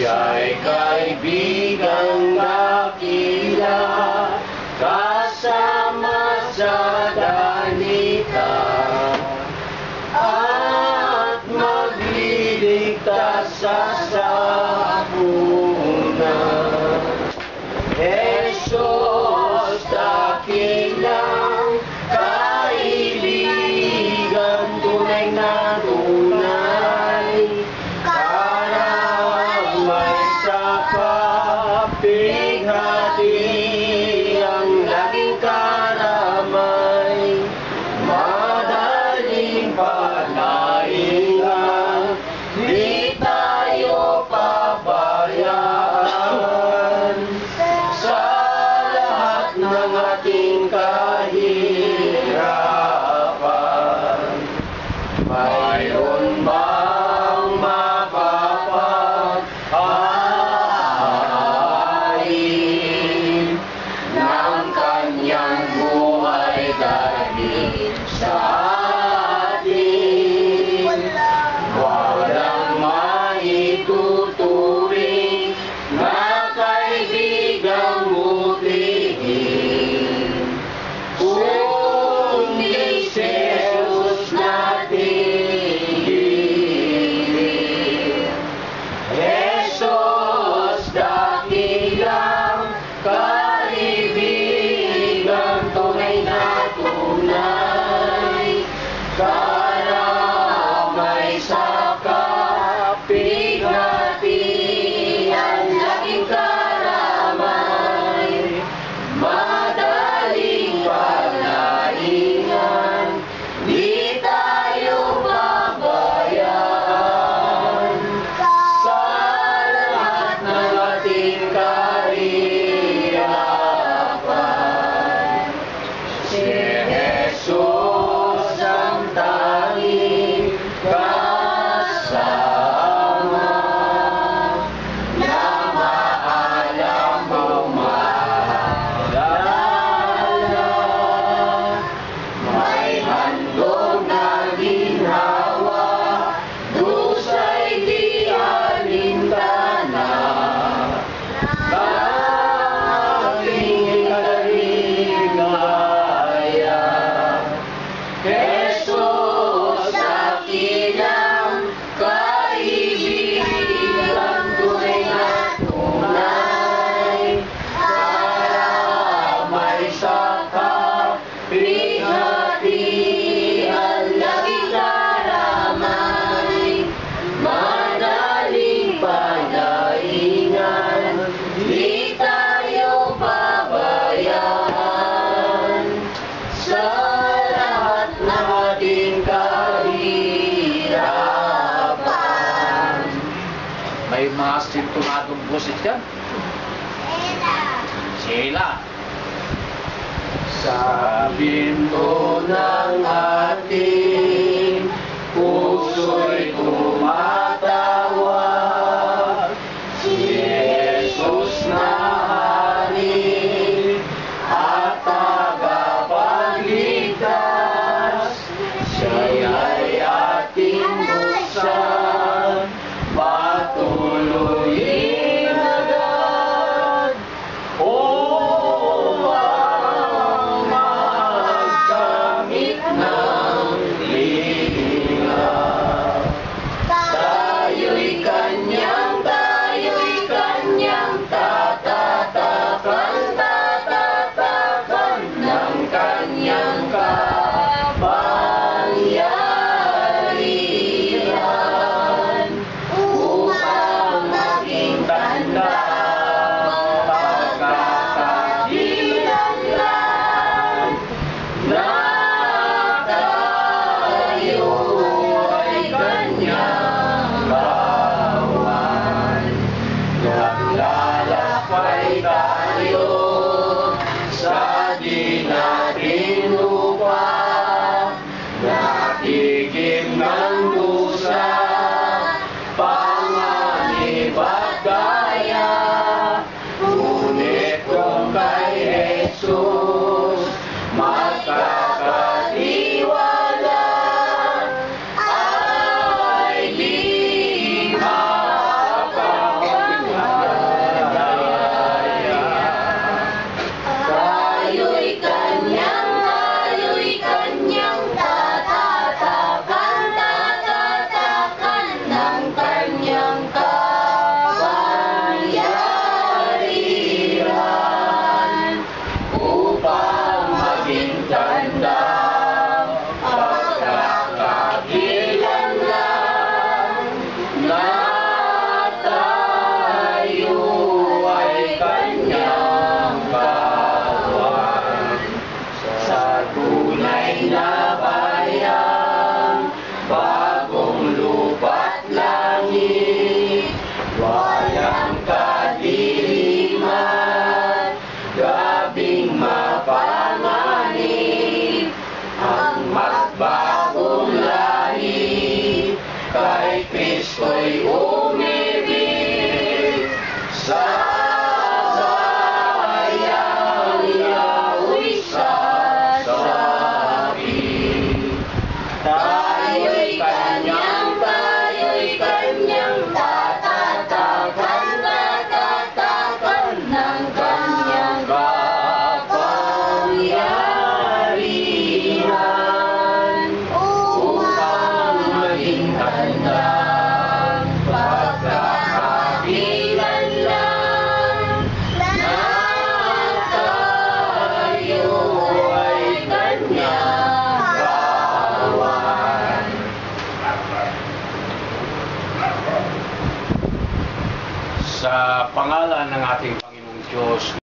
Siya'y kaibigang dakila, kasama sa dalita, at magliligtas sa sapunan. Jesus, dakilang kaibigan, tunay na tunay, karamay sa kapighati, ang laging karamay, madaling palahingan, di tayo pabayaan sa lahat ng ating kahirapan. Mayroon bang mapapag-ain ng kanyang buhay dahil sa atin? Walang maituturing na kaibigang butihin, kundi si Jesus natin. Jesus, dakilang kaibigan, tunay na tunay, karamay sa kapighati, ang laging karamay, madaling palahingan, di tayo pabayaan sa lahat ng ating kahirapan. Si Jesus ang tanging kasama na maalam mo maalala. May handog na ginhawa, dusay di alintana, aking kaligaya. Jesus, dakilang kaibigan, tunay na tunay, karamay sa kapighati, ang laging karamay, madaling palahingan, di tayo pabayaan sa lahat ng ating kahirapan. May mga sintomadong busit yan. Sheila. Sa pinto ng ating puso'y tumatawag, si Jesus na hari at tagapagligtas, siya'y ating buksan, patuloyin agad. Ang magkamit ng linga, tayo'y kanyang tatatakan ng kanyang kapangyarihan, upang maging tanda pagkakakilanlan na tayo ay kanyang kawan. Naglalakbay tayo sa di natin lupa, natigim ng dusa, panganib at daya, ngunit kung kay Jesus magkakatiwala, ay di makakapagod. Sa pangalan ng ating Panginoong Diyos,